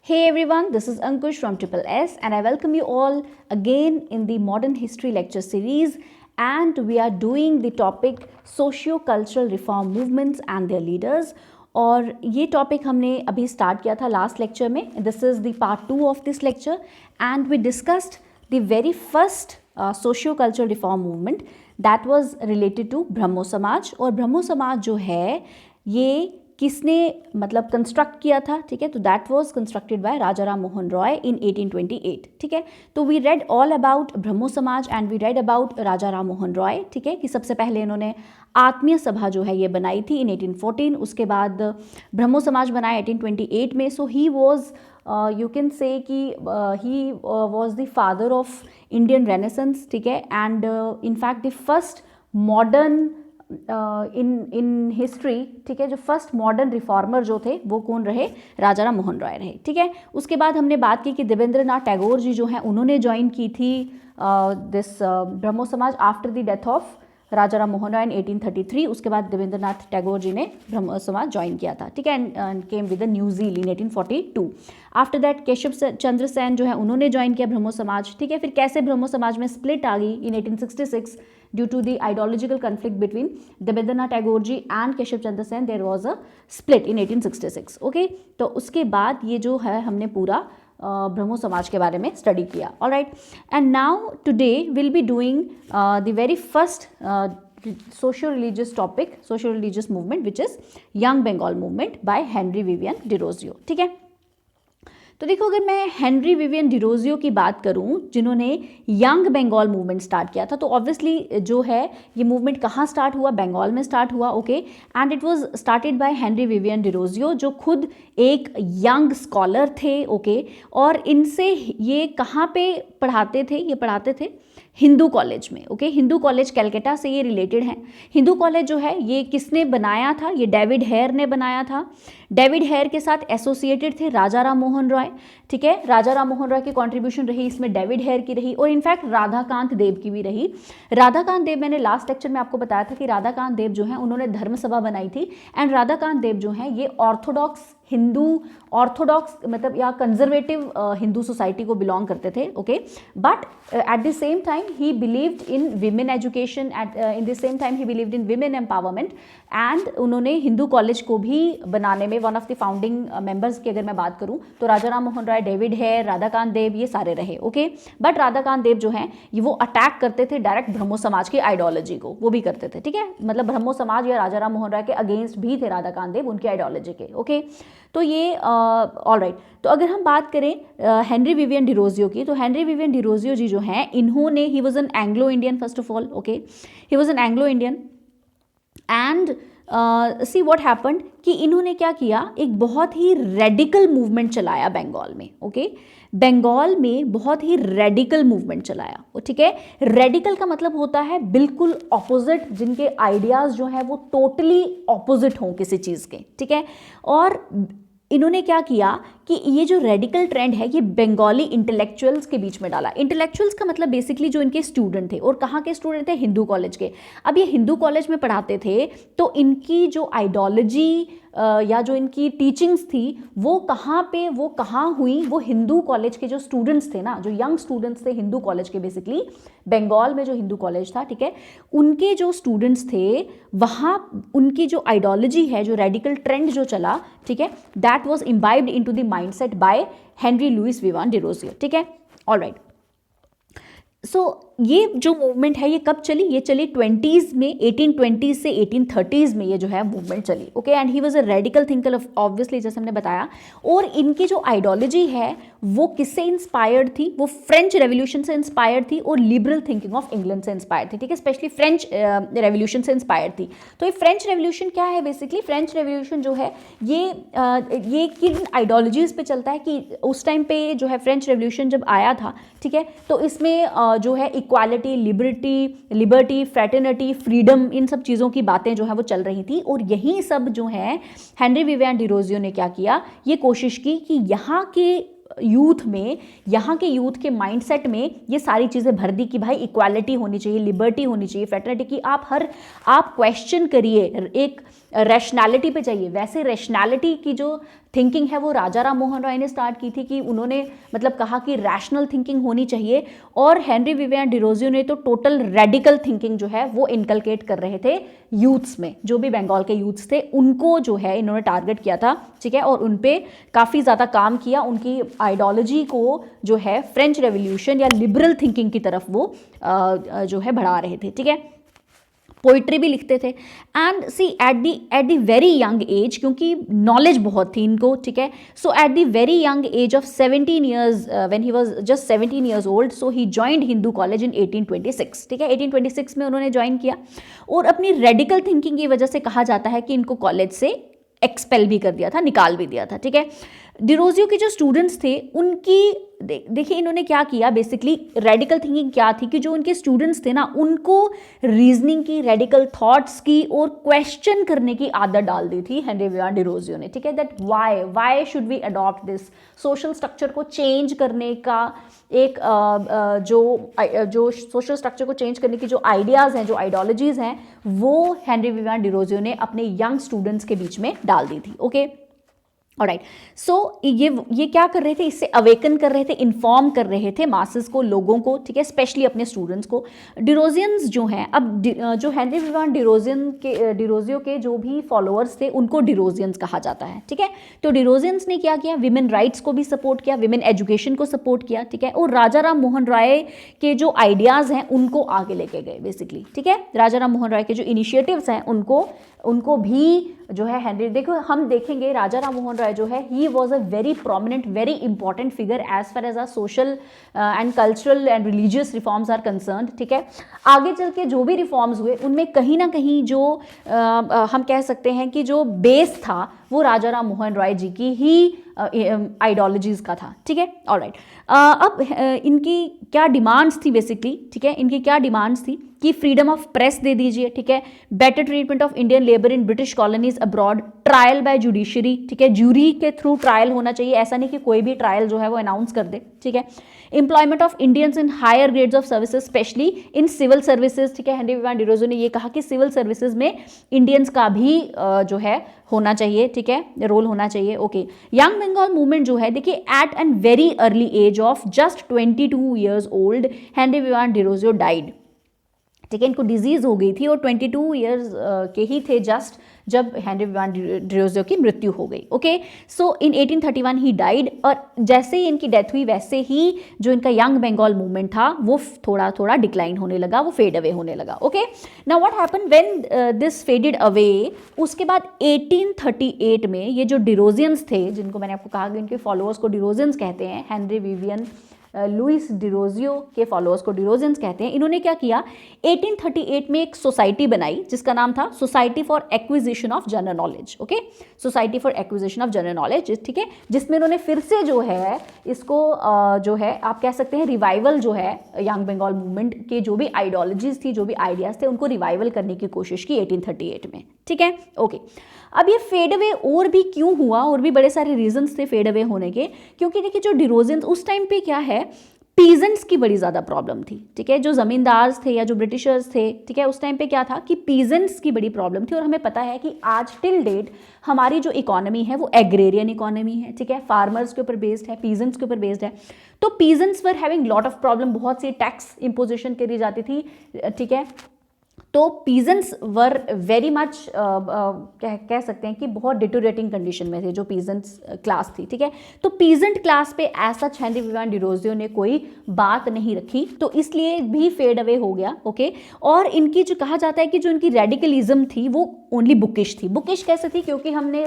Hey everyone, this is Ankush from Triple S and I welcome you all again in the Modern History lecture series, and we are doing the topic socio-cultural reform movements and their leaders. और ये topic हमने अभी start किया था last lecture में. This is the part 2 of this lecture and we discussed the very first socio cultural reform movement that was related to Brahmo Samaj. और ब्रह्मो समाज जो है ये किसने मतलब कंस्ट्रक्ट किया था, ठीक है, तो दैट वाज कंस्ट्रक्टेड बाय राजा राम मोहन रॉय इन 1828. ठीक है, तो वी रेड ऑल अबाउट ब्रह्मो समाज एंड वी रेड अबाउट राजा राम मोहन रॉय. ठीक है, कि सबसे पहले इन्होंने आत्मीय सभा जो है ये बनाई थी इन 1814. उसके बाद ब्रह्मो समाज बनाया 1828 में. So he was you can say कि he was the father of Indian renaissance. ठीक है, and in fact the first modern in history. ठीक है, जो फर्स्ट मॉडर्न रिफॉर्मर जो थे वो कौन रहे? राजा राम मोहन रॉय रहे. ठीक है, उसके बाद हमने बात की कि देवेंद्रनाथ टैगोर जी जो हैं उन्होंने ज्वाइन की थी दिस ब्रह्मो समाज आफ्टर द डेथ ऑफ राजा राम मोहन रॉय इन 1833. उसके बाद देवेंद्रनाथ टैगोर जी ने ब्रह्मो समाज ज्वाइन किया था. ठीक है, and came with the new zeal in 1842. After that Keshav Chandra Sen जो है उन्होंने ज्वाइन किया ब्रह्मो समाज. ठीक है, फिर कैसे ब्रह्मो समाज में स्प्लिट आ गई इन 1866 due to the ideological conflict between Debendranath Tagore ji and Keshav Chandra Sen. There was a split in 1866. Okay, तो उसके बाद ये जो है हमने पूरा ब्रह्मो समाज के बारे में स्टडी किया. All right, and now today will be doing the very first socio religious topic, socio religious movement which is young Bengal movement by Henry Vivian Derozio. ठीक है, तो देखो अगर मैं हेनरी विवियन डिरोजियो की बात करूं जिन्होंने यंग बंगाल मूवमेंट स्टार्ट किया था, तो ऑब्वियसली जो है ये मूवमेंट कहाँ स्टार्ट हुआ? बंगाल में स्टार्ट हुआ. Okay, and it was started by Henry Vivian Derozio जो खुद एक यंग स्कॉलर थे. ओके, और इनसे ये कहाँ पे पढ़ाते थे? ये पढ़ाते थे हिंदू कॉलेज में. ओके, हिंदू कॉलेज कलकत्ता से ये रिलेटेड हैं. हिंदू कॉलेज जो है ये किसने बनाया था? ये डेविड हेयर ने बनाया था. डेविड हेयर के साथ एसोसिएटेड थे राजा राम मोहन रॉय. ठीक है, राजा राम मोहन रॉय की कंट्रीब्यूशन रही इसमें, डेविड हेयर की रही और इनफैक्ट राधाकांत देव की भी रही. राधाकांत देव, मैंने लास्ट लेक्चर में आपको बताया था कि राधाकांत देव जो है उन्होंने धर्म सभा बनाई थी. एंड राधाकांत देव जो है ये ऑर्थोडॉक्स हिंदू, ऑर्थोडॉक्स मतलब या कंजर्वेटिव हिंदू सोसाइटी को बिलोंग करते थे. Okay, but at the same time he believed in women education, in the same time he believed in women empowerment. And उन्होंने हिंदू कॉलेज को भी बनाने में one of the founding members की अगर मैं बात करूं तो राजा राम मोहन रॉय, डेविड हेयर, राधाकांत देव ये सारे रहे. ओके, बट राधाकांत देव जो हैं ये वो अटैक करते थे डायरेक्ट ब्रह्मो समाज की आइडियोलॉजी को, वो भी करते थे. ठीक है, मतलब ब्रह्मो समाज या राजा राम मोहन रॉय के अगेंस्ट भी थे राधाकांत देव उनकी आइडियोलॉजी के. ओके, तो ये ऑल राइट. तो अगर हम बात करें हेनरी विवियन डिरोजियो की, तो हेनरी विवियन डिरोजियो जी जो हैं इन्होंने, he was an Anglo Indian first of all. Okay, he was an Anglo Indian and see what happened कि इन्होंने क्या किया, एक बहुत ही रेडिकल मूवमेंट चलाया बंगाल में. ओके, बंगाल में बहुत ही रेडिकल मूवमेंट चलाया. ठीक है, रेडिकल का मतलब होता है बिल्कुल ऑपोजिट, जिनके आइडियाज़ जो है वो टोटली ऑपोजिट हों किसी चीज़ के. ठीक है, और इन्होंने क्या किया कि ये जो रेडिकल ट्रेंड है ये बंगाली इंटेलेक्चुअल्स के बीच में डाला. इंटेलेक्चुअल्स का मतलब बेसिकली जो इनके स्टूडेंट थे, और कहाँ के स्टूडेंट थे? हिंदू कॉलेज के. अब ये हिंदू कॉलेज में पढ़ाते थे तो इनकी जो आइडियोलॉजी या जो इनकी टीचिंग्स थी वो कहाँ हुई? वो हिंदू कॉलेज के जो स्टूडेंट्स थे ना, जो यंग स्टूडेंट्स थे हिंदू कॉलेज के, बेसिकली बंगाल में जो हिंदू कॉलेज था, ठीक है, उनके जो स्टूडेंट्स थे वहाँ उनकी जो आइडियोलॉजी है, जो रेडिकल ट्रेंड जो चला, ठीक है, that was imbibed into the mindset by Henry Louis Vivian Derozio. ठीक है, ऑल राइट. सो ये जो मूवमेंट है ये कब चली? ये चली 20s में, 1820 से 1830s में ये जो है मूवमेंट चली. Okay, and he was a radical thinker obviously, जैसे हमने बताया. और इनकी जो आइडियोलॉजी है वो किससे इंस्पायर्ड थी? वो फ्रेंच रेवोल्यूशन से इंस्पायर्ड थी और लिबरल थिंकिंग ऑफ इंग्लैंड से इंस्पायर्ड थी. ठीक है, स्पेशली फ्रेंच रेवोल्यूशन से इंस्पायर्ड थी. तो ये फ्रेंच रेवोल्यूशन क्या है? बेसिकली फ्रेंच रेवोल्यूशन जो है ये किन आइडियोलॉजीज पे चलता है कि उस टाइम पे जो है फ्रेंच रेवोल्यूशन जब आया था, ठीक है, तो इसमें जो है इक्वालिटी, लिबर्टी, फ्रेटर्निटी, फ्रीडम, इन सब चीज़ों की बातें जो है वो चल रही थी. और यही सब जो है हेनरी विवियन डिरोजियो ने क्या किया, ये कोशिश की कि यहाँ के यूथ में, यहाँ के यूथ के माइंडसेट में ये सारी चीज़ें भर दी कि भाई इक्वालिटी होनी चाहिए, लिबर्टी होनी चाहिए, फ्रेटर्निटी की आप क्वेश्चन करिए, एक रैशनैलिटी पे चाहिए. वैसे रैशनैलिटी की जो थिंकिंग है वो राजा राम मोहन राय ने स्टार्ट की थी, कि उन्होंने मतलब कहा कि रैशनल थिंकिंग होनी चाहिए, और हेनरी विवियन डिरोजियो ने तो टोटल रेडिकल थिंकिंग जो है वो इनकलकेट कर रहे थे यूथ्स में। जो भी बंगाल के यूथ्स थे उनको जो है इन्होंने टारगेट किया था, ठीक है, और उन पे काफ़ी ज़्यादा काम किया। उनकी आइडियोलॉजी को जो है फ्रेंच रेवोल्यूशन या लिबरल थिंकिंग की तरफ वो जो है बढ़ा रहे थे, ठीक है। पोइट्री भी लिखते थे। And see at the very young age, क्योंकि नॉलेज बहुत थी इनको, ठीक है, so at the very young age of 17 years, when he was just 17 years old, so he joined Hindu College in 1826, ठीक है, 1826 में उन्होंने ज्वाइन किया। और अपनी रेडिकल थिंकिंग की वजह से कहा जाता है कि इनको कॉलेज से एक्सपेल भी कर दिया था, निकाल भी दिया था, ठीक है। डिरोजियो के जो स्टूडेंट्स थे उनकी देखिए इन्होंने क्या किया, बेसिकली रेडिकल थिंकिंग क्या थी कि जो उनके स्टूडेंट्स थे ना उनको रीजनिंग की, रेडिकल थॉट्स की और क्वेश्चन करने की आदत डाल दी थी हेनरी विवियन डिरोजियो ने, ठीक है। That why should we adopt this, social structure को चेंज करने का एक जो सोशल स्ट्रक्चर को चेंज करने की जो आइडियाज़ हैं, जो आइडियोलॉजीज़ हैं, वो हेनरी विवियन डिरोजियो ने अपने यंग स्टूडेंट्स के बीच में डाल दी थी, ओके। ऑलराइट, सो ये क्या कर रहे थे, इससे अवेकन कर रहे थे, इन्फॉर्म कर रहे थे मासेस को, लोगों को, ठीक है, स्पेशली अपने स्टूडेंट्स को। डिरोजियंस जो हैं, अब जो हेनरी विवियन डिरोजियो के जो भी फॉलोअर्स थे उनको डिरोजियंस कहा जाता है, ठीक है। तो डिरोजियंस ने क्या किया, विमेन राइट्स को भी सपोर्ट किया, विमेन एजुकेशन को सपोर्ट किया, ठीक है, और राजा राम मोहन राय के जो आइडियाज़ हैं उनको आगे लेके गए बेसिकली, ठीक है। राजा राम मोहन राय के जो इनिशिएटिव्स हैं उनको भी जो है हेनरी, देखो हम देखेंगे राजा राम मोहन राय जो है he was a very prominent, very important figure as far as our social and cultural and religious reforms are concerned, ठीक है। आगे चल के जो भी रिफॉर्म्स हुए उनमें कहीं ना कहीं जो हम कह सकते हैं कि जो बेस था वो राजा राम मोहन राय जी की ही आइडियोलॉजीज़ का था, ठीक है। ऑलराइट, अब इनकी क्या डिमांड्स थी बेसिकली, ठीक है, इनकी क्या डिमांड्स थी कि फ्रीडम ऑफ प्रेस दे दीजिए, ठीक है, better treatment of Indian labour in British colonies abroad, trial by judiciary, ठीक है, ज्यूरी के थ्रू ट्रायल होना चाहिए, ऐसा नहीं कि कोई भी ट्रायल जो है वो अनाउंस कर दे, ठीक है। Employment of Indians in higher grades of services, specially in civil services, ठीक है। हेनरी विवियन डिरोजियो ने ये कहा कि सिविल सर्विसेज में इंडियंस का भी जो है होना चाहिए, ठीक है, रोल होना चाहिए, ओके। यंग बंगाल मूवमेंट जो है, देखिए at an very early age of just 22 years old Henry Vivian Derozio died, ठीक है, इनको डिजीज हो गई थी और 22 ईयर्स के ही थे जस्ट जब हेनरी विवियन डिरोजियो की मृत्यु हो गई, okay. So in 1831 he died, और जैसे ही इनकी डेथ हुई वैसे ही जो इनका यंग बंगाल मूवमेंट था वो थोड़ा थोड़ा डिक्लाइन होने लगा, वो फेड अवे होने लगा, okay. Now what happened when this faded away, उसके बाद 1838 में ये जो डिरोजियंस थे, जिनको मैंने आपको कहा कि इनके फॉलोअर्स को डिरोजियंस कहते हैं, हेनरी विवियन लुइस डिरोजियो के फॉलोअर्स को डिरोजियंस कहते हैं, इन्होंने क्या किया, 1838 में एक सोसाइटी बनाई जिसका नाम था society for acquisition of general knowledge, okay, society for acquisition of general knowledge, ठीक है, जिसमें उन्होंने फिर से जो है इसको जो है आप कह सकते हैं रिवाइवल जो है यंग बंगाल मूवमेंट के जो भी आइडियोलॉजीज थी, जो भी आइडियाज थे, उनको रिवाइवल करने की कोशिश की 1838 में, ठीक है, ओके। अब ये फेड अवे और भी क्यों हुआ, और भी बड़े सारे रीजंस थे फेड अवे होने के, क्योंकि देखिए जो डिरोजियंस उस टाइम पे क्या है, पीजेंट्स की बड़ी ज़्यादा प्रॉब्लम थी, ठीक है, जो ज़मींदार थे या जो ब्रिटिशर्स थे, ठीक है, उस टाइम पे क्या था कि पीजेंट्स की बड़ी प्रॉब्लम थी। और हमें पता है कि आज टिल डेट हमारी जो इकोनॉमी है वो एग्रेरियन इकोनॉमी है, ठीक है, फार्मर्स के ऊपर बेस्ड है, पीजेंट्स के ऊपर बेस्ड है। तो peasants were having lot of problem, बहुत सी टैक्स इम्पोजिशन करी जाती थी, ठीक है। तो पीजेंट्स वर वेरी मच कह सकते हैं कि बहुत डिटोरेटिंग कंडीशन में थे जो पीजेंट्स क्लास थी, ठीक है। तो पीजेंट क्लास पे ऐसा हेनरी विवियन डिरोजियो ने कोई बात नहीं रखी, तो इसलिए भी फेड अवे हो गया, ओके। और इनकी जो कहा जाता है कि जो इनकी रेडिकलिज्म थी वो ओनली बुकिश थी। बुकिश कैसे थी, क्योंकि हमने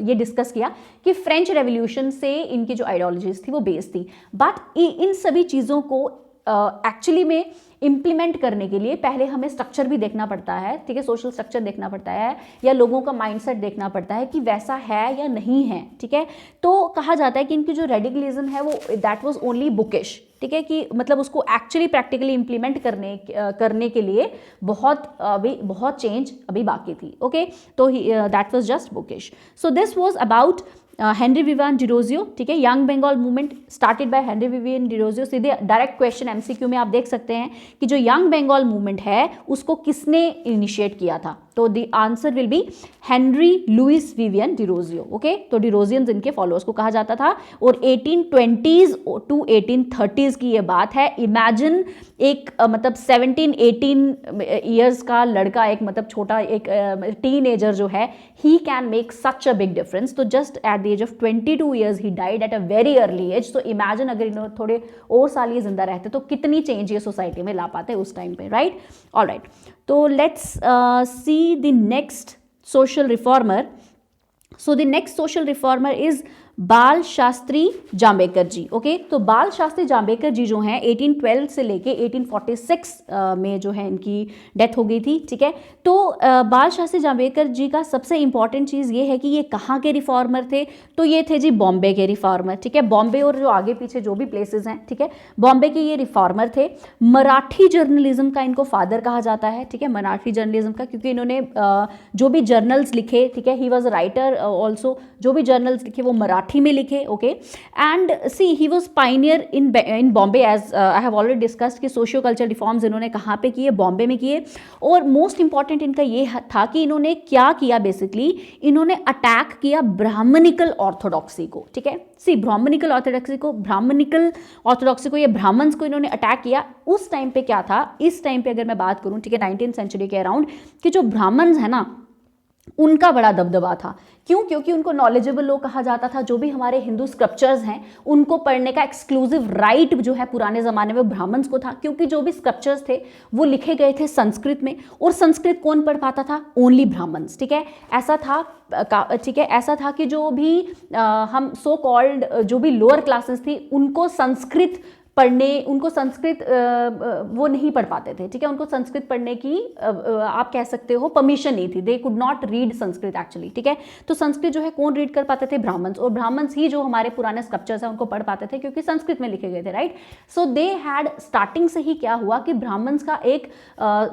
ये डिस्कस किया कि फ्रेंच रेवोल्यूशन से इनकी जो आइडियोलॉजीज थी वो बेस थी, बट इन सभी चीज़ों को एक्चुअली में इम्प्लीमेंट करने के लिए पहले हमें स्ट्रक्चर भी देखना पड़ता है, ठीक है, सोशल स्ट्रक्चर देखना पड़ता है, या लोगों का माइंडसेट देखना पड़ता है कि वैसा है या नहीं है, ठीक है। तो कहा जाता है कि इनकी जो रेडिकलिज्म है वो दैट वाज ओनली बुकिश, ठीक है, कि मतलब उसको एक्चुअली प्रैक्टिकली इम्प्लीमेंट करने के लिए बहुत चेंज अभी बाकी थी, ओके। तो that was just bookish. So this was about Henry Vivian Derozio, ठीक है, young Bengal movement started by Henry Vivian Derozio. सीधे डायरेक्ट क्वेश्चन एमसीक्यू में आप देख सकते हैं कि जो यंग बंगाल मूवमेंट है उसको किसने इनिशिएट किया था, तो the answer will be Henry Louis Vivian Derozio. Okay, तो डिरोजियंस इनके फॉलोअर्स को कहा जाता था। और 1820s टू 1830s की ये बात है। इमेजिन एक मतलब 17-18 ईयर्स का लड़का, एक मतलब छोटा एक टीनेजर जो है, he can make such a big difference. तो just at the age of 22 years he died at a very early age. तो इमेजिन अगर इन्होंने थोड़े और साल ये जिंदा रहते तो कितनी चेंज ये सोसाइटी में ला पाते उस टाइम पे, राइट। ऑलराइट, तो let's see the next social reformer. So the next social reformer is बाल शास्त्री जाम्बेकर जी। ओके, तो बाल शास्त्री जाम्बेकर जी जो हैं 1812 से लेके 1846 में जो है इनकी डेथ हो गई थी, ठीक है। तो बाल शास्त्री जाम्बेकर जी का सबसे इंपॉर्टेंट चीज़ ये है कि ये कहाँ के रिफॉर्मर थे, तो ये थे जी बॉम्बे के रिफॉर्मर, ठीक है। बॉम्बे और जो आगे पीछे जो भी प्लेसेस हैं, ठीक है, बॉम्बे के ये रिफॉर्मर थे। मराठी जर्नलिज्म का इनको फादर कहा जाता है, ठीक है, मराठी जर्नलिज्म का, क्योंकि इन्होंने जो भी जर्नल्स लिखे, ठीक है, ही वॉज राइटर ऑल्सो, जो भी जर्नल्स लिखे वो मराठी में लिखे। Okay, and see he was pioneer in Bombay, as I have already discussed कि सोशियो कल्चरल रिफॉर्म्स इन्होंने कहाँ पे किए, बॉम्बे में किए। और मोस्ट इंपॉर्टेंट इनका ये था कि इन्होंने क्या किया, बेसिकली इन्होंने अटैक किया ब्राह्मणिकल ऑर्थोडॉक्सी को, ठीक है। सी ब्राह्मणिकल ऑर्थोडॉक्सी को, ये ब्राह्मण्स को इन्होंने अटैक किया। उस टाइम पे क्या था, इस टाइम पे अगर मैं बात करूं, ठीक है, 19th सेंचुरी के अराउंड, कि जो ब्राह्मण्स है ना उनका बड़ा दबदबा था। क्यों? क्योंकि उनको नॉलेजेबल लोग कहा जाता था। जो भी हमारे हिंदू स्क्रिप्चर्स हैं उनको पढ़ने का एक्सक्लूसिव राइट जो है पुराने ज़माने में ब्राह्मण्स को था, क्योंकि जो भी स्क्रिप्चर्स थे वो लिखे गए थे संस्कृत में, और संस्कृत कौन पढ़ पाता था? ओनली ब्राह्मण्स, ठीक है। ऐसा था, ठीक है, ऐसा था कि जो भी हम सो कॉल्ड जो भी लोअर क्लासेस थी उनको संस्कृत वो नहीं पढ़ पाते थे, ठीक है। उनको संस्कृत पढ़ने की आप कह सकते हो परमिशन नहीं थी, they could not read Sanskrit actually, ठीक है। तो संस्कृत जो है कौन रीड कर पाते थे? ब्राह्मण्स, और ब्राह्मण्स ही जो हमारे पुराने स्क्रिप्चर्स हैं उनको पढ़ पाते थे, क्योंकि संस्कृत में लिखे गए थे, right. So they had, starting से ही क्या हुआ कि ब्राह्मण्स का एक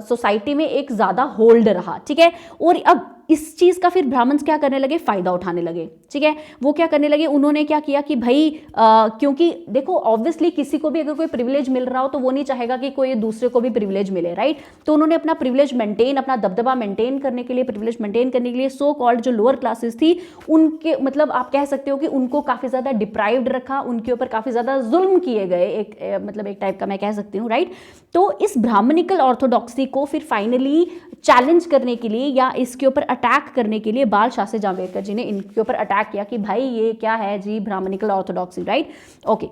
सोसाइटी में एक ज़्यादा होल्ड रहा, ठीक है। और अब इस चीज़ का फिर ब्राह्मण्स क्या करने लगे? फ़ायदा उठाने लगे, ठीक है। वो क्या करने लगे? उन्होंने क्या किया कि भाई क्योंकि देखो ऑब्वियसली किसी को भी अगर कोई प्रिविलेज मिल रहा हो तो वो नहीं चाहेगा कि कोई दूसरे को भी प्रिविलेज मिले, राइट। तो उन्होंने अपना प्रिविलेज मेंटेन, अपना दबदबा मेंटेन करने के लिए, प्रिविलेज मेंटेन करने के लिए सो कॉल्ड जो लोअर क्लासेस थी उनके, मतलब आप कह सकते हो कि उनको काफ़ी ज़्यादा डिप्राइव्ड रखा, उनके ऊपर काफ़ी ज़्यादा जुल्म किए गए, एक मतलब एक टाइप का मैं कह सकती हूँ, राइट। तो इस ब्राह्मणिकल ऑर्थोडॉक्सी को फिर फाइनली चैलेंज करने के लिए या इसके ऊपर अटैक करने के लिए बाल शास्त्री जाम्बेकर जी ने इनके ऊपर अटैक किया कि भाई ये क्या है जी ब्राह्मणिकल ऑर्थोडॉक्सी, राइट। ओके,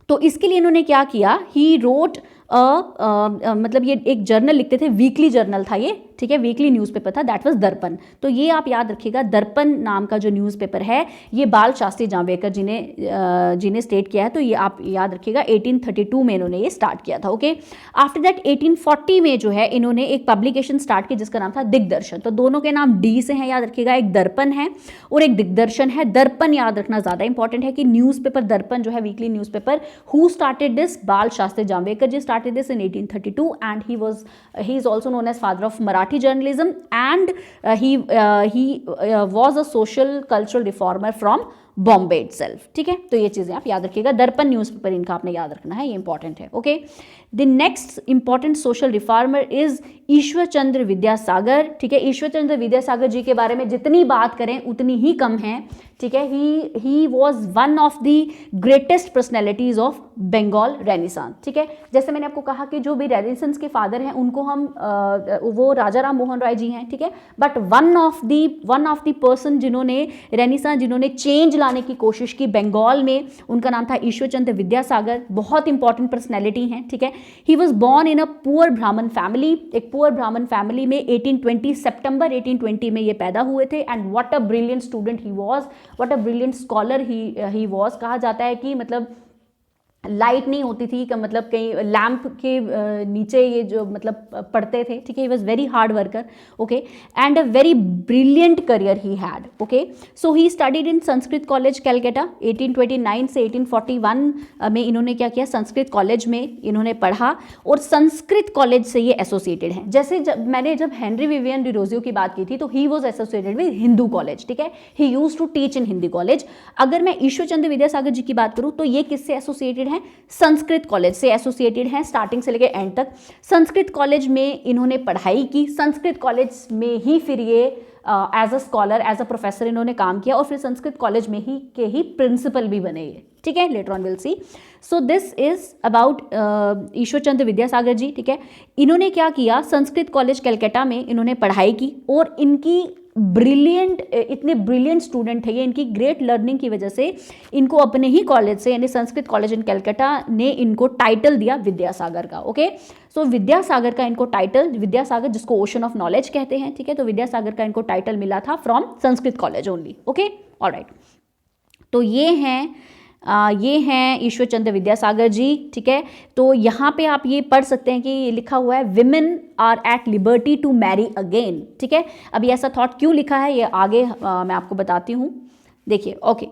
तो इसके लिए इन्होंने क्या किया? ही रोट मतलब ये एक जर्नल लिखते थे, वीकली जर्नल था ये, ठीक है, वीकली न्यूज़पेपर था, दैट वाज दर्पण। तो ये आप याद रखिएगा, दर्पण नाम का जो न्यूज़पेपर है ये बाल शास्त्री जाम्बेकर जी ने स्टेट किया है। तो ये आप याद रखिएगा 1832 में इन्होंने ये स्टार्ट किया था। ओके, आफ्टर दैट 1840 में जो है इन्होंने एक पब्लिकेशन स्टार्ट की जिसका नाम था दिग्दर्शन। तो दोनों के नाम डी से हैं, याद रखिएगा, एक दर्पण है और एक दिग्दर्शन है। दर्पण याद रखना ज़्यादा इंपॉर्टेंट है कि न्यूज़पेपर दर्पण जो है weekly newspaper, who started this? बाल शास्त्री जाम्बेकर जी started this in 1832 and he is also known as father of Marathi journalism and he was a social cultural reformer from Bombay itself, ठीक है। तो ये चीज़ें आप याद रखिएगा, दर्पण न्यूज़पेपर इनका आपने याद रखना है, ये इंपॉर्टेंट है। Okay, the next important social reformer is Ishwar Chandra Vidyasagar, ठीक है। ईश्वर चंद्र विद्यासागर जी के बारे में जितनी बात करें उतनी ही कम है, ठीक है। He was one of the greatest personalities of Bengal renaissance, ठीक है। जैसे मैंने आपको कहा कि जो भी रेनेसांस के फादर हैं उनको हम वो राजा राम मोहन राय जी हैं, ठीक है। But one of the person जिन्होंने रेनेसांस, जिन्होंने चेंज लाने की कोशिश की बंगाल में, उनका नाम था ईश्वर चंद्र विद्यासागर। बहुत इंपॉर्टेंट पर्सनैलिटी हैं, ठीक है। He was born in a poor ब्राह्मण फैमिली, एक पुअर ब्राह्मण फैमिली में 1820 सितंबर 1820 में ये पैदा हुए थे। And what a brilliant student he was, what a brilliant scholar he was. कहा जाता है कि मतलब लाइट नहीं होती थी कि मतलब कहीं लैंप के नीचे ये जो मतलब पढ़ते थे, ठीक है। He was very hard worker, okay, and a very brilliant career he had, okay. So he studied in Sanskrit college Calcutta 1829 से 1841 में इन्होंने क्या किया, संस्कृत कॉलेज में इन्होंने पढ़ा और संस्कृत कॉलेज से ये एसोसिएटेड हैं। जैसे जब हेनरी विवियन डिरोजियो की बात की थी तो he was associated with Hindu College, ठीक है। He used to teach in Hindi College. अगर मैं ईश्वर चंद्र विद्यासागर जी की बात करूं तो ये किससे एसोसिएटेड हैं, संस्कृत कॉलेज से एसोसिएटेड हैं स्टार्टिंग से लेकर एंड तक। संस्कृत कॉलेज में इन्होंने पढ़ाई की, संस्कृत कॉलेज में ही फिर ये as a scholar, as a professor इन्होंने काम किया और फिर संस्कृत कॉलेज में ही प्रिंसिपल भी बने ये, ठीक है। Later on will see. So this is about Ishwar Chandra Vidyasagar ji, ठीक है। इन्होंने क्या किया, संस्कृत कॉलेज कलकत्ता में इन्होंने पढ़ाई की और इनकी ब्रिलियंट, इतने ब्रिलियंट स्टूडेंट है ये, इनकी ग्रेट लर्निंग की वजह से इनको अपने ही कॉलेज से यानी संस्कृत कॉलेज इन कलकत्ता ने इनको टाइटल दिया विद्यासागर का, ओके। सो विद्यासागर का इनको टाइटल, विद्यासागर जिसको ओशन ऑफ नॉलेज कहते हैं, ठीक है, तो विद्यासागर का इनको टाइटल मिला था from Sanskrit college only, okay, alright. तो ये हैं ईश्वर चंद्र विद्यासागर जी, ठीक है। तो यहाँ पे आप ये पढ़ सकते हैं कि ये लिखा हुआ है women are at liberty to marry again, ठीक है। अब ये ऐसा थॉट क्यों लिखा है ये आगे मैं आपको बताती हूँ, देखिए, ओके,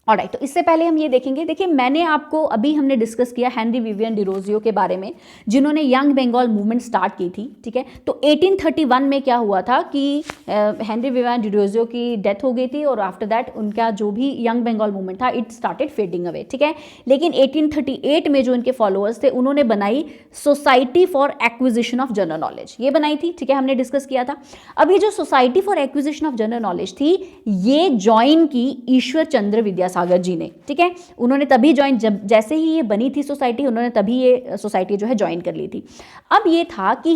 ऑलराइट। तो इससे पहले हम ये देखेंगे, देखिए मैंने आपको अभी हमने डिस्कस किया हेनरी विवियन डिरोजियो के बारे में जिन्होंने यंग बंगाल मूवमेंट स्टार्ट की थी, ठीक है। तो 1831 में क्या हुआ था कि हेनरी विवियन डिरोजियो की डेथ हो गई थी और आफ्टर दैट उनका जो भी यंग बंगाल मूवमेंट था इट स्टार्टेड फेडिंग अवे, ठीक है। लेकिन 1838 में जो इनके फॉलोअर्स थे उन्होंने बनाई society for acquisition of general knowledge, ये बनाई थी, ठीक है, हमने डिस्कस किया था। अब ये जो society for acquisition of general knowledge थी ये ज्वाइन की ईश्वर चंद्र विद्यासागर जी ने, ठीक है। उन्होंने तभी ज्वाइन, जब जैसे ही ये बनी थी सोसाइटी उन्होंने तभी ये सोसाइटी जो है ज्वाइन कर ली थी। अब ये था कि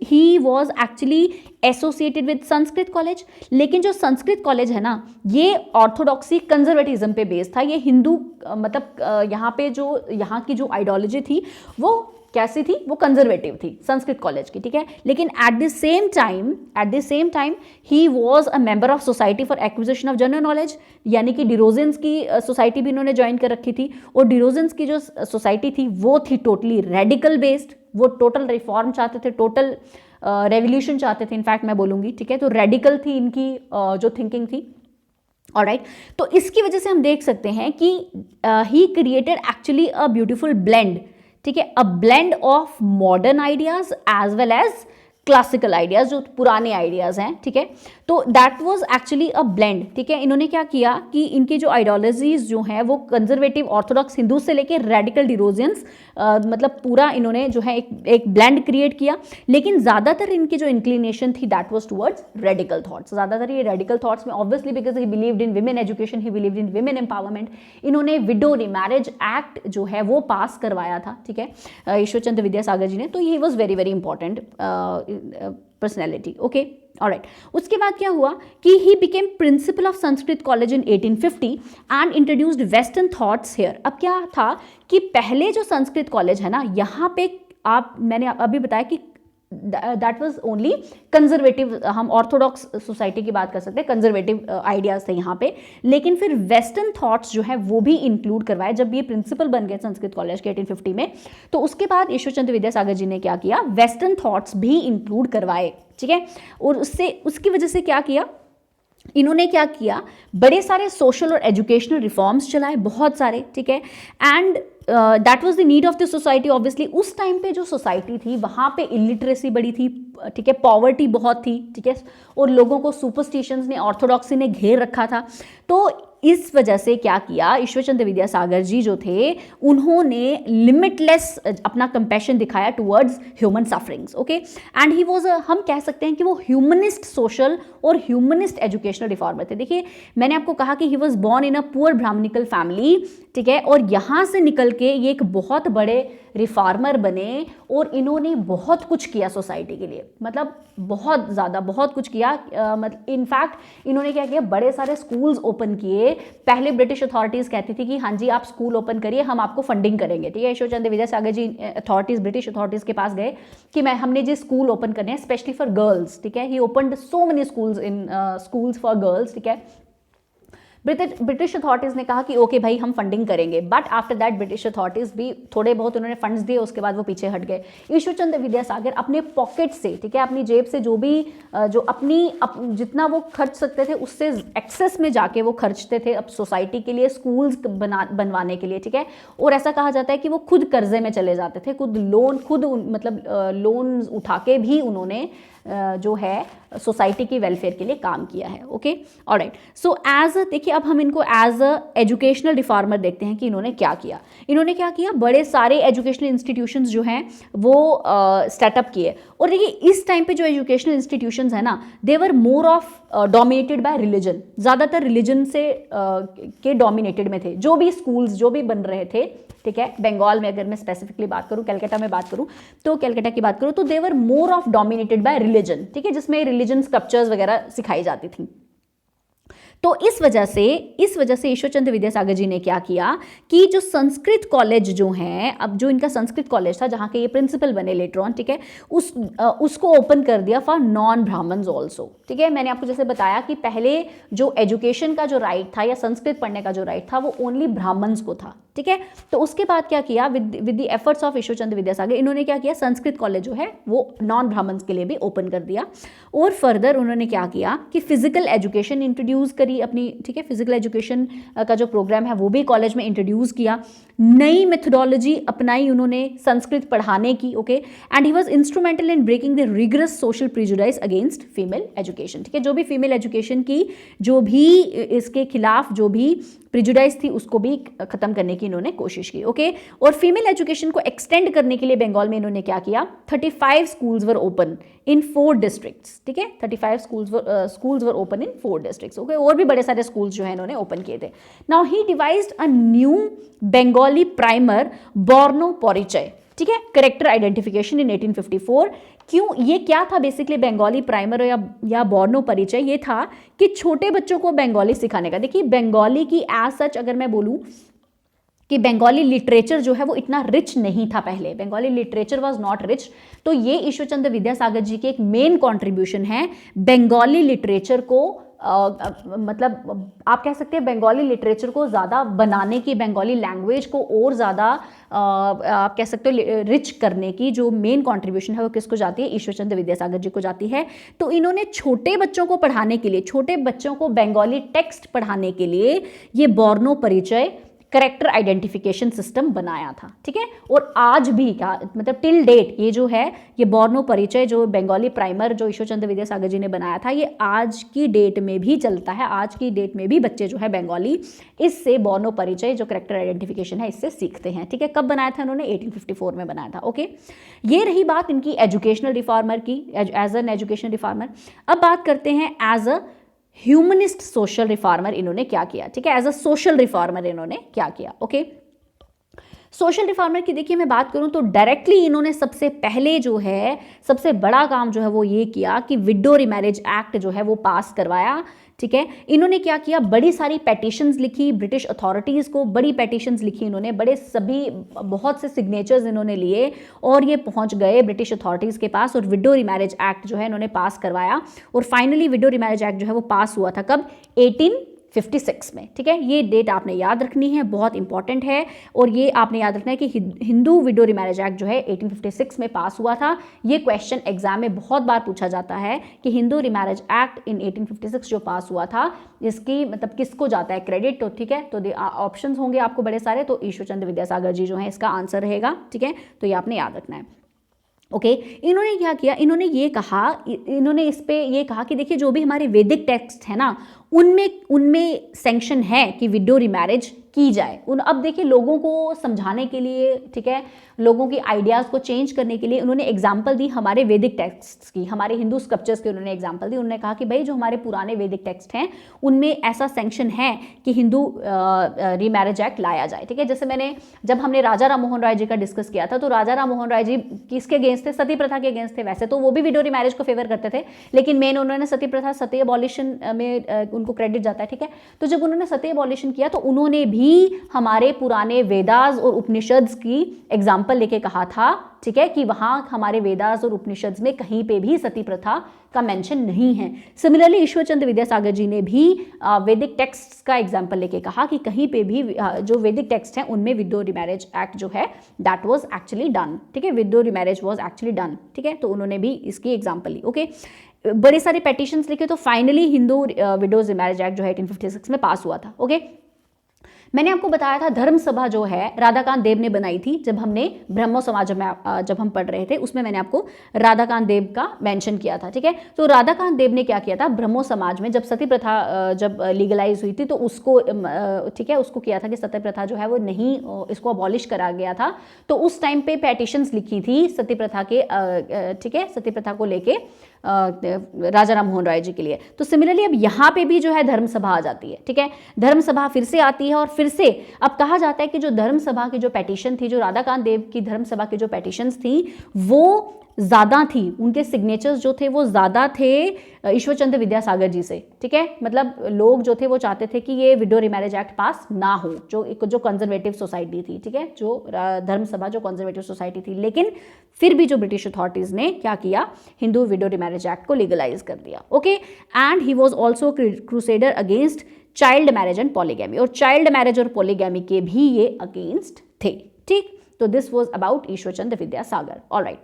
he was actually associated with Sanskrit college, लेकिन जो संस्कृत कॉलेज है ना ये ऑर्थोडॉक्सी कंजर्वेटिज्म पे बेस्ड था, ये हिंदू मतलब यहाँ पे जो यहाँ की जो आइडियोलॉजी थी वो कैसी थी, वो कंजर्वेटिव थी संस्कृत कॉलेज की, ठीक है। लेकिन at the same time he was a member of society for acquisition of general knowledge, यानी कि डिरोजेंस की सोसाइटी भी इन्होंने ज्वाइन कर रखी थी। और डिरोजेंस की जो सोसाइटी थी वो थी टोटली रेडिकल बेस्ड, वो टोटल रिफॉर्म चाहते थे, टोटल रेवोल्यूशन चाहते थे इनफैक्ट मैं बोलूँगी, ठीक है। तो रेडिकल थी इनकी जो थिंकिंग थी, ऑलराइट। तो इसकी वजह से हम देख सकते हैं कि he created actually a beautiful blend, ठीक है, a blend of modern ideas as well as classical ideas, जो पुराने आइडियाज हैं, ठीक है। तो that was actually a blend, ठीक है। इन्होंने क्या किया कि इनकी जो आइडियोलॉजीज जो हैं वो कंजर्वेटिव ऑर्थोडॉक्स हिंदू से लेके रेडिकल डिरोजियंस मतलब पूरा इन्होंने जो है एक ब्लेंड क्रिएट किया। लेकिन ज़्यादातर इनकी जो इंक्लिनेशन थी that was towards radical thoughts, ज़्यादातर ये रेडिकल थॉट्स में, obviously because he believed in women education, he believed in women empowerment. इन्होंने विडो रिमैरिज एक्ट जो है वो पास करवाया था, ठीक है, ईश्वर चंद्र विद्यासागर जी ने। तो ये was very very important personality, okay, alright. उसके बाद क्या हुआ कि he became principle of Sanskrit college in 1850 and introduced western thoughts here. अब क्या था कि पहले जो संस्कृत कॉलेज है ना यहाँ पे मैंने अभी बताया कि दैट वाज ओनली कंजर्वेटिव, हम ऑर्थोडॉक्स सोसाइटी की बात कर सकते हैं, कंजर्वेटिव आइडियाज थे यहाँ पे। लेकिन फिर वेस्टर्न थॉट्स जो है वो भी इंक्लूड करवाए जब ये प्रिंसिपल बन गए संस्कृत कॉलेज के 1850 में। तो उसके बाद ईश्वर चंद्र विद्यासागर जी ने क्या किया, वेस्टर्न थॉट्स भी इंक्लूड करवाए, ठीक है। और उसकी वजह से क्या किया, इन्होंने क्या किया, बड़े सारे सोशल और एजुकेशनल रिफॉर्म्स चलाए, बहुत सारे, ठीक है। And that was the need of the society. Obviously उस टाइम पे जो सोसाइटी थी वहाँ पे इलिटरेसी बड़ी थी, ठीक है, पॉवर्टी बहुत थी, ठीक है, और लोगों को सुपरस्टिशंस ने, ऑर्थोडॉक्सी ने घेर रखा था। तो इस वजह से क्या किया, ईश्वर चंद्र विद्यासागर जी जो थे उन्होंने लिमिटलेस अपना कंपैशन दिखाया towards human sufferings, okay. And he was, हम कह सकते हैं कि वो ह्यूमनिस्ट सोशल और ह्यूमनिस्ट एजुकेशनल रिफॉर्मर थे। देखिए मैंने आपको कहा कि he was born in a poor brahminical family, ठीक है, और यहाँ से निकल के ये एक बहुत बड़े रिफॉर्मर बने और इन्होंने बहुत कुछ किया सोसाइटी के लिए, मतलब बहुत ज़्यादा बहुत कुछ किया। मतलब इनफैक्ट इन्होंने क्या किया, बड़े सारे स्कूल्स ओपन किए। पहले ब्रिटिश अथॉरिटीज़ कहती थी कि हाँ जी आप स्कूल ओपन करिए, हम आपको फंडिंग करेंगे, ठीक है। ईश्वर चंद्र विद्यासागर जी अथॉरिटीज़, ब्रिटिश अथॉरिटीज़ के पास गए कि हमने जी स्कूल ओपन करने हैं स्पेशली फॉर गर्ल्स, ठीक है। He opened so many schools in schools for girls, ठीक है। ब्रिटिश अथॉरिटीज़ ने कहा कि ओके भाई हम फंडिंग करेंगे, but after that British authorities भी थोड़े बहुत उन्होंने फंड्स दिए, उसके बाद वो पीछे हट गए। ईश्वरचंद्र विद्यासागर अपने पॉकेट से, ठीक है, अपनी जेब से जो भी जितना वो खर्च सकते थे उससे एक्सेस में जाके वो खर्चते थे अब सोसाइटी के लिए, स्कूल्स बनवाने के लिए, ठीक है। और ऐसा कहा जाता है कि वो खुद कर्जे में चले जाते थे, खुद लोन उठा के भी उन्होंने जो है सोसाइटी की वेलफेयर के लिए काम किया है। Okay, alright. सो देखिए अब हम इनको एज अ एजुकेशनल रिफॉर्मर देखते हैं कि इन्होंने क्या किया। बड़े सारे एजुकेशनल इंस्टीट्यूशंस जो हैं वो स्टार्टअप किए। और देखिए इस टाइम पे जो एजुकेशनल इंस्टीट्यूशंस है ना, they were more of dominated by religion, ज़्यादातर रिलीजन से के डोमिनेटेड में थे जो भी स्कूल्स जो भी बन रहे थे, ठीक है। बंगाल में अगर मैं स्पेसिफिकली बात करूं, कलकत्ता में बात करूं, तो कलकत्ता की बात करूं तो they were more of dominated by religion, ठीक है, जिसमें रिलीजन स्कल्पचर्स वगैरह सिखाई जाती थी। तो इस वजह से ईश्वरचंद्र विद्यासागर जी ने क्या किया कि जो संस्कृत कॉलेज जो हैं, अब जो इनका संस्कृत कॉलेज था जहाँ के ये प्रिंसिपल बने लेटर ऑन, ठीक है, उसको ओपन कर दिया फॉर नॉन ब्राह्मण्स ऑल्सो, ठीक है। मैंने आपको जैसे बताया कि पहले जो एजुकेशन का जो राइट था या संस्कृत पढ़ने का जो राइट था वो ओनली ब्राह्मण्स को था, ठीक है। तो उसके बाद क्या किया, with the efforts of Ishwar Chandra Vidyasagar, इन्होंने क्या किया, संस्कृत कॉलेज जो है वो नॉन ब्राह्मण्स के लिए भी ओपन कर दिया। और फर्दर उन्होंने क्या किया कि फिजिकल एजुकेशन इंट्रोड्यूस करी अपनी, ठीक है, फिजिकल एजुकेशन का जो प्रोग्राम है वो भी कॉलेज में इंट्रोड्यूस किया। नई मेथोडोलॉजी अपनाई उन्होंने संस्कृत पढ़ाने की, okay. And he was instrumental in breaking the rigorous social prejudice against female education, ठीक है। जो भी फीमेल एजुकेशन की जो भी इसके खिलाफ जो भी प्रिजुडाइज थी उसको भी खत्म करने की इन्होंने कोशिश की, ओके। और फीमेल एजुकेशन को एक्सटेंड करने के लिए बंगाल में इन्होंने क्या किया, 35 schools were open in 4 districts, ठीक है। 35 schools were open in 4 districts, okay. और भी बड़े सारे स्कूल्स जो है इन्होंने ओपन किए थे। Now he devised a new Bengali primer Borno Porichoy, ठीक है, करेक्टर आइडेंटिफिकेशन इन 1854। क्यों, ये क्या था बेसिकली बंगाली प्राइमर या बोर्नो परिचय? ये था कि छोटे बच्चों को बंगाली सिखाने का। देखिए बंगाली की एज सच अगर मैं बोलूं कि बंगाली लिटरेचर जो है वो इतना रिच नहीं था पहले, Bengali literature was not rich. तो ये ईश्वरचंद्र विद्यासागर जी के एक मेन कंट्रीब्यूशन है बंगाली लिटरेचर को मतलब आप कह सकते हैं बंगाली लिटरेचर को ज़्यादा बनाने की, बंगाली लैंग्वेज को और ज़्यादा आप कह सकते हो रिच करने की जो मेन कंट्रीब्यूशन है वो किसको जाती है, ईश्वरचंद्र विद्यासागर जी को जाती है। तो इन्होंने छोटे बच्चों को पढ़ाने के लिए, छोटे बच्चों को बंगाली टेक्स्ट पढ़ाने के लिए ये बोर्नो परिचय करेक्टर आइडेंटिफिकेशन सिस्टम बनाया था, ठीक है। और आज भी क्या मतलब टिल डेट ये जो है ये बोर्नो परिचय जो बंगाली प्राइमर जो ईश्वरचंद्र विद्यासागर जी ने बनाया था ये आज की डेट में भी चलता है। आज की डेट में भी बच्चे जो है बंगाली इससे बोर्नो परिचय जो करेक्टर आइडेंटिफिकेशन है इससे सीखते हैं, ठीक है। कब बनाया था इन्होंने? 1854 में बनाया था, ओके। ये रही बात इनकी एजुकेशनल रिफॉर्मर की, एज एन एजुकेशनल रिफॉर्मर। अब बात करते हैं as a humanist social reformer इन्होंने क्या किया, ठीक है। एज अ सोशल रिफॉर्मर इन्होंने क्या किया, ओके। सोशल रिफॉर्मर की देखिए मैं बात करूं तो डायरेक्टली इन्होंने सबसे पहले जो है सबसे बड़ा काम जो है वो ये किया कि विडो रिमैरिज एक्ट जो है वो पास करवाया, ठीक है। इन्होंने क्या किया, बड़ी सारी पेटिशंस लिखी ब्रिटिश अथॉरिटीज़ को, बड़ी पेटिशंस लिखी इन्होंने, बहुत से सिग्नेचर्स इन्होंने लिए और ये पहुंच गए ब्रिटिश अथॉरिटीज़ के पास और विडो रिमैरिज एक्ट जो है इन्होंने पास करवाया। और फाइनली विडो रिमैरिज एक्ट जो है वो पास हुआ था कब? 1856 में, ठीक है। ये डेट आपने याद रखनी है, बहुत इंपॉर्टेंट है। और ये आपने याद रखना है कि हिंदू विडो रिमैरिज एक्ट जो है 1856 में पास हुआ था। ये क्वेश्चन एग्जाम में बहुत बार पूछा जाता है कि हिंदू रिमैरिज एक्ट इन 1856 जो पास हुआ था इसकी मतलब किसको जाता है क्रेडिट, तो ठीक है। तो ऑप्शंस होंगे आपको बड़े सारे, तो ईश्वरचंद्र विद्यासागर जी जो है इसका आंसर रहेगा, ठीक है। तो ये आपने याद रखना है, ओके। इन्होंने क्या किया, इन्होंने इस पे ये कहा कि देखिए जो भी हमारे वैदिक टेक्स्ट है ना उनमें सैंक्शन है कि विडो रिमैरिज की जाए। अब देखिए लोगों को समझाने के लिए, ठीक है, लोगों की आइडियाज़ को चेंज करने के लिए उन्होंने एग्जाम्पल दी हमारे वैदिक टेक्स्ट की, हमारे हिंदू स्क्रिप्चर्स की उन्होंने एग्जाम्पल दी। उन्होंने कहा कि भाई जो हमारे पुराने वैदिक टेक्स्ट हैं उनमें ऐसा सैंक्शन है कि हिंदू रीमैरिज एक्ट लाया जाए, ठीक है। जैसे जब हमने राजा राम मोहन राय जी का डिस्कस किया था तो राजा राम मोहन राय जी किसके अगेंस्ट थे? सती प्रथा के अगेंस्ट थे। वैसे तो वो भी विडो रिमैरिज को फेवर करते थे, लेकिन मेन उन्होंने सती प्रथा, सती अबॉलिशन में उनको क्रेडिट जाता है, ठीक है। तो जब उन्होंने सती एबॉलिशन किया तो उन्होंने भी हमारे पुराने वेदास और उपनिषद्स की एग्जाम्पल लेके कहा था, ठीक है, कि वहां हमारे वेदास और उपनिषद्स में कहीं पे भी सती प्रथा का मेंशन नहीं है। सिमिलरली ईश्वरचंद्र विद्यासागर जी ने भी वैदिक टेक्स्ट का एग्जाम्पल लेके कहा कि कहीं पे भी जो वैदिक टेक्स्ट हैं उनमें विडो रिमैरेज एक्ट जो है दैट वाज एक्चुअली डन, ठीक है, window remarriage was actually done, ठीक है। तो उन्होंने भी इसकी एग्जाम्पल ली, ओके। बड़े सारे पेटिशंस लिखे तो finally Hindu widows remarriage act जो है 1856 में पास हुआ था, ओके। मैंने आपको बताया था धर्म सभा जो है राधाकांत देव ने बनाई थी, जब हमने ब्रह्मो समाज में जब हम पढ़ रहे थे उसमें मैंने आपको राधाकांत देव का मेंशन किया था, ठीक है। तो राधाकांत देव ने क्या किया था, ब्रह्मो समाज में जब सती प्रथा जब लीगलाइज हुई थी तो उसको, ठीक है, उसको किया था कि सती प्रथा जो है वो नहीं, इसको अबॉलिश करा गया था। तो उस टाइम पे पेटिशंस लिखी थी सती प्रथा के, ठीक है, सती प्रथा को लेके राजा राम मोहन राय जी के लिए। तो सिमिलरली अब यहाँ पे भी जो है धर्म सभा आ जाती है, ठीक है, धर्म सभा फिर से आती है और फिर से अब कहा जाता है कि जो धर्म सभा की जो पेटिशन थी, जो राधाकांत देव की धर्म सभा की जो पेटिशंस थी वो ज़्यादा थी, उनके सिग्नेचर्स जो थे वो ज़्यादा थे ईश्वरचंद्र विद्यासागर जी से, ठीक है। मतलब लोग जो थे वो चाहते थे कि ये विडो रिमैरेज एक्ट पास ना हो, जो कंजर्वेटिव सोसाइटी थी, ठीक है, जो धर्म सभा जो कंजर्वेटिव सोसाइटी थी। लेकिन फिर भी जो ब्रिटिश अथॉरिटीज़ ने क्या किया, हिंदू विडो रिमैरेज एक्ट को लीगलाइज कर दिया, okay. And he was also crusader against child marriage and polygamy, और चाइल्ड मैरिज और पॉलीगैमी के भी ये अगेंस्ट थे, ठीक। तो this was about Ishwar Chandra Vidyasagar, alright.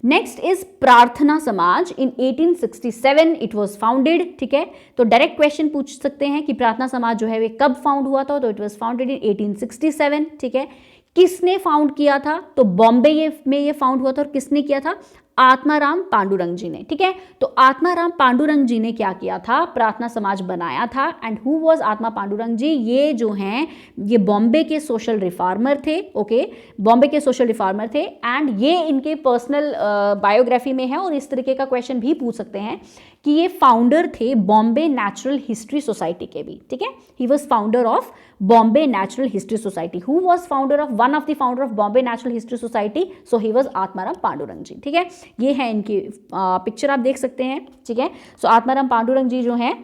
Next is प्रार्थना समाज। इन 1867 इट वॉज फाउंडेड, ठीक है। तो डायरेक्ट क्वेश्चन पूछ सकते हैं कि प्रार्थना समाज जो है वे कब फाउंड हुआ था, तो इट वॉज फाउंडेड इन 1867, ठीक है। किसने फाउंड किया था, तो बॉम्बे में ये फाउंड हुआ था, और किसने किया था, आत्माराम पांडुरंग जी ने, ठीक है। तो आत्माराम पांडुरंग जी ने क्या किया था, प्रार्थना समाज बनाया था। एंड हु वाज आत्मा पांडुरंग जी, ये जो हैं ये बॉम्बे के सोशल रिफॉर्मर थे, ओके, बॉम्बे के सोशल रिफॉर्मर थे। एंड ये इनके पर्सनल बायोग्राफी में है, और इस तरीके का क्वेश्चन भी पूछ सकते हैं कि ये फाउंडर थे बॉम्बे नेचुरल हिस्ट्री सोसाइटी के भी, ठीक है। He was founder of Bombay Natural History Society. Who was founder of, one of the founder of Bombay Natural History Society, so he was Atmaram Pandurang ji, ठीक है। ये है इनकी पिक्चर, आप देख सकते हैं, ठीक है। सो आत्माराम पांडुरंग जी जो हैं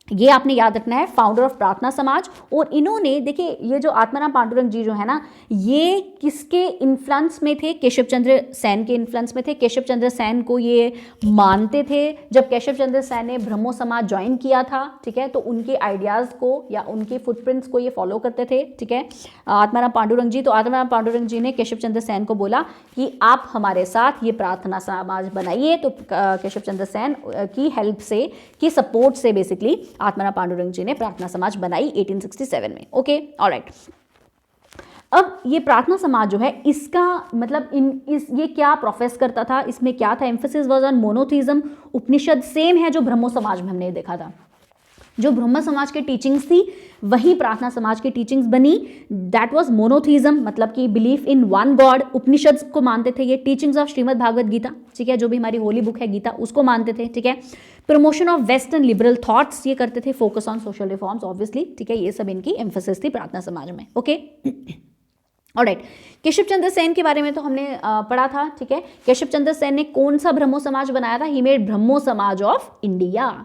ये आपने याद रखना है, फाउंडर ऑफ प्रार्थना समाज। और इन्होंने देखिए ये जो आत्माराम पांडुरंग जी जो है ना, ये किसके इन्फ्लुएंस में थे, केशव चंद्र सेन के इन्फ्लुएंस में थे। केशव चंद्र सेन को ये मानते थे। जब केशव चंद्र सेन ने ब्रह्मो समाज ज्वाइन किया था, ठीक है, तो उनके आइडियाज़ को या उनके फुटप्रिंट्स को ये फॉलो करते थे, ठीक है, आत्माराम पांडुरंग जी। तो आत्माराम पांडुरंग जी ने केशव चंद्र सेन को बोला कि आप हमारे साथ ये प्रार्थना समाज बनाइए। तो केशव चंद्र सेन की हेल्प से, की सपोर्ट से बेसिकली आत्माराम पांडुरंग जी ने प्रार्थना समाज बनाई 1867 में, ओके, ऑलराइट। अब ये प्रार्थना समाज जो है इसका मतलब ये क्या प्रोफेस करता था, इसमें क्या था, emphasis was on monotheism. Upanishad same है जो ब्रह्मो समाज में हमने देखा था, जो ब्रह्म समाज के टीचिंग्स थी वही प्रार्थना समाज की टीचिंग्स बनी। दैट वाज मोनोथीज्म, मतलब कि बिलीफ इन वन गॉड। उपनिषद को मानते थे, ये टीचिंग्स ऑफ श्रीमद् भागवत गीता, ठीक है, जो भी हमारी होली बुक है गीता, उसको मानते थे, ठीक है। Promotion of western liberal thoughts ये करते थे, focus on social reforms obviously, ठीक है, ये सब इनकी एम्फेसिस थी प्रार्थना समाज में, ओके। ऑलराइट, केशव चंद्र सेन के बारे में तो हमने पढ़ा था, ठीक है। केशव चंद्र सेन ने कौन सा ब्रह्मो समाज बनाया था, ही मेड ब्रह्मो समाज ऑफ इंडिया,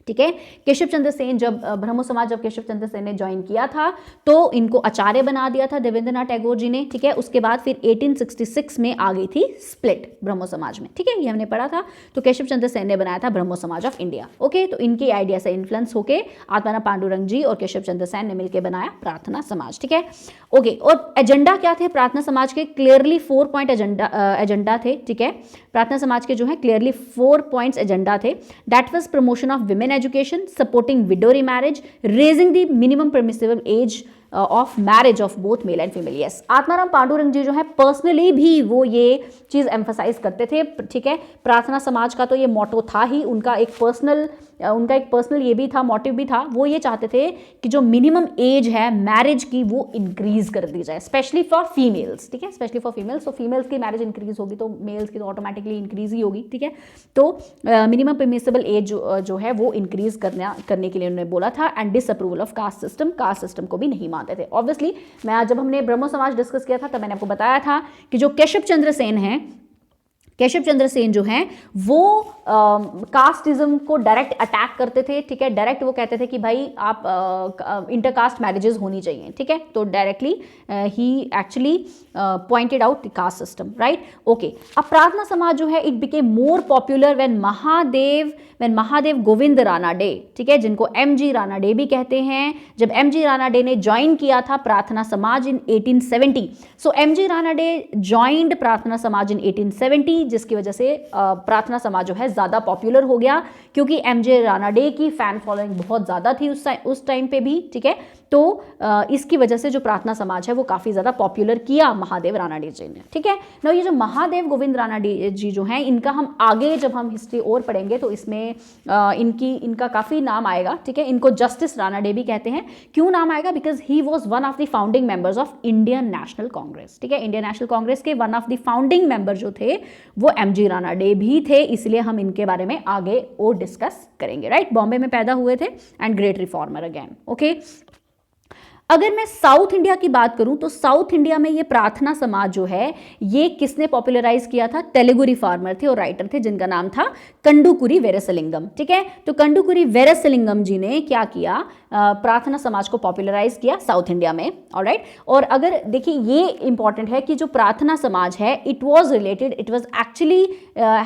ठीक है। केशव चंद्र सेन जब ब्रह्मो समाज जब केशव चंद्र सेन ने ज्वाइन किया था तो इनको आचार्य बना दिया था देवेंद्रनाथ टैगोर जी ने, ठीक है। उसके बाद फिर 1866 में आ गई थी स्प्लिट ब्रह्मो समाज में, ठीक है, ये हमने पढ़ा था। तो केशव चंद्र सेन ने बनाया था ब्रह्मो समाज ऑफ इंडिया, ओके। तो इनके आइडिया से इन्फ्लुएंस होके आत्माराम पांडुरंग जी और केशव चंद्र सेन ने मिलकर बनाया प्रार्थना समाज, ठीक है, ओके। और एजेंडा क्या थे प्रार्थना समाज के, क्लियरली 4 पॉइंट एजेंडा थे, ठीक है। प्रार्थना समाज के जो है क्लियरली 4 पॉइंट्स एजेंडा थे। That was promotion of women education, supporting widow remarriage, raising the minimum permissible age of marriage of both male and female. Yes, Atmaram Pandurang ji जो है पर्सनली भी वो ये चीज़ एम्फसाइज करते थे, ठीक है। प्रार्थना समाज का तो ये मोटो था ही, उनका एक पर्सनल ये भी था, मोटिव भी था। वो ये चाहते थे कि जो मिनिमम एज है मैरिज की वो इंक्रीज कर दी जाए, स्पेशली फॉर फीमेल्स, ठीक है, स्पेशली फॉर फीमेल्स। तो फीमेल्स की मैरिज इंक्रीज होगी तो मेल्स की तो ऑटोमेटिकली इंक्रीज ही होगी, ठीक है। तो मिनिमम परमिसिबल एज जो है वो इंक्रीज करने के लिए उन्होंने बोला था। And disapproval of caste system को भी नहीं मानते थे। ऑब्वियसली मैं जब हमने ब्रह्मो समाज डिस्कस किया था तब मैंने आपको बताया था कि जो केशव चंद्र सेन हैं केशव चंद्र सेन जो हैं वो कास्टिज्म को डायरेक्ट अटैक करते थे, ठीक है, डायरेक्ट वो कहते थे कि भाई आप इंटरकास्ट मैरिजेस होनी चाहिए, ठीक है, तो directly he actually pointed out the caste system, right, okay. अब प्रार्थना समाज जो है it became more popular when Mahadev Govind Ranade, ठीक है, जिनको एमजी रानाडे भी कहते हैं, जब एमजी रानाडे ने ज्वाइन किया था प्रार्थना समाज इन 1870। सो एमजी रानाडे ज्वाइंड प्रार्थना समाज इन 1870, जिसकी वजह से प्रार्थना समाज जो है ज़्यादा पॉपुलर हो गया, क्योंकि एमजे रानाडे की फैन फॉलोइंग बहुत ज़्यादा थी उस टाइम पे भी, ठीक है, तो इसकी वजह से जो प्रार्थना समाज है वो काफ़ी ज़्यादा पॉपुलर किया महादेव रानाडे जी ने, ठीक है ना। ये जो महादेव गोविंद रानाडे जी जो हैं इनका हम आगे जब हम हिस्ट्री और पढ़ेंगे तो इसमें इनका काफ़ी नाम आएगा, ठीक है, इनको जस्टिस रानाडे भी कहते हैं। क्यों नाम आएगा? Because he was one of the founding members of Indian national Congress, ठीक है, इंडियन नेशनल कांग्रेस के one of the founding member जो थे वो एमजी रानाडे भी थे, इसलिए हम इनके बारे में आगे और डिस्कस करेंगे, राइट। बॉम्बे में पैदा हुए थे and great reformer again, okay. अगर मैं साउथ इंडिया की बात करूं तो साउथ इंडिया में ये प्रार्थना समाज जो है ये किसने पॉपुलराइज किया था? तेलुगु रिफॉर्मर थे और राइटर थे जिनका नाम था कंडुकुरी वीरेसलिंगम, ठीक है। तो कंडुकुरी वीरेसलिंगम जी ने क्या किया? प्रार्थना समाज को पॉपुलराइज किया साउथ इंडिया में, ऑलराइट। और अगर देखिए ये इंपॉर्टेंट है कि जो प्रार्थना समाज है it was actually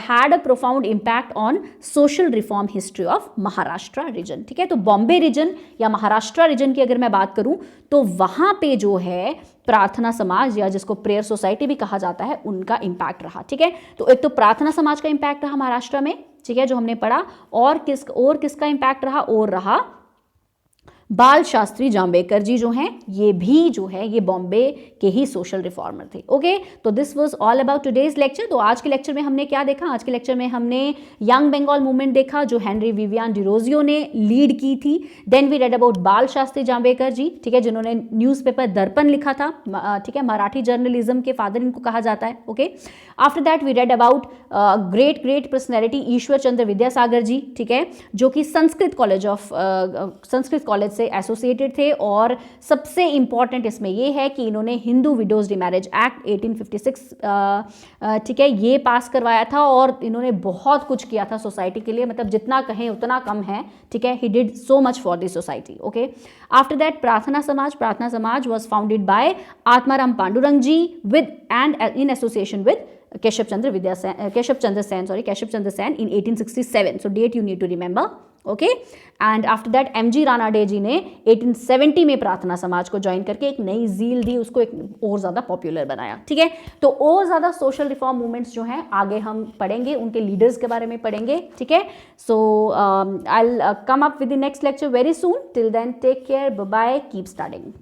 had a profound impact on social reform history of Maharashtra region, ठीक है। तो बॉम्बे रीजन या महाराष्ट्र रीजन की अगर मैं बात करूं तो वहां पे जो है प्रार्थना समाज या जिसको प्रेयर सोसाइटी भी कहा जाता है उनका इंपैक्ट रहा, ठीक है। तो एक तो प्रार्थना समाज का इंपैक्ट रहा महाराष्ट्र में, ठीक है, जो हमने पढ़ा, और किसका इंपैक्ट रहा? और रहा बाल शास्त्री जाम्बेकर जी जो हैं ये भी जो है ये बॉम्बे के ही सोशल रिफॉर्मर थे, ओके। तो this was all about today's lecture. तो आज के लेक्चर में हमने क्या देखा? आज के लेक्चर में हमने यंग बंगाल मूवमेंट देखा जो हेनरी विवियन डिरोजियो ने लीड की थी। देन वी रेड अबाउट बाल शास्त्री जाम्बेकर जी, ठीक है, जिन्होंने न्यूज़पेपर दर्पण लिखा था, ठीक है, मराठी जर्नलिज्म के फादर इनको कहा जाता है, okay. After that we read about great personality Ishwar Chandra Vidyasagar ji, ठीक है, जो कि संस्कृत कॉलेज से एसोसिएटेड थे, और सबसे इंपॉर्टेंट इसमें ये है कि इन्होंने हिंदू विडोज मैरिज एक्ट 1856 ठीक है ये पास करवाया था, और इन्होंने बहुत कुछ किया था सोसाइटी के लिए, मतलब जितना कहें उतना कम है, ठीक है। He did so much for the society, okay. After that Prarthana Samaj was founded by Atmaram Pandurang ji with and in association with Keshav Chandra Sen in 1867. So date you need to remember, okay. And after that MG Ranade ji ने 1870 में प्रार्थना समाज को ज्वाइन करके एक नई zeal दी, उसको एक और ज़्यादा पॉपुलर बनाया, ठीक है। तो और ज़्यादा सोशल रिफॉर्म मूवमेंट्स जो हैं आगे हम पढ़ेंगे, उनके लीडर्स के बारे में पढ़ेंगे, ठीक है। So I will come up with the next lecture very soon. Till then take care, bye bye, keep studying.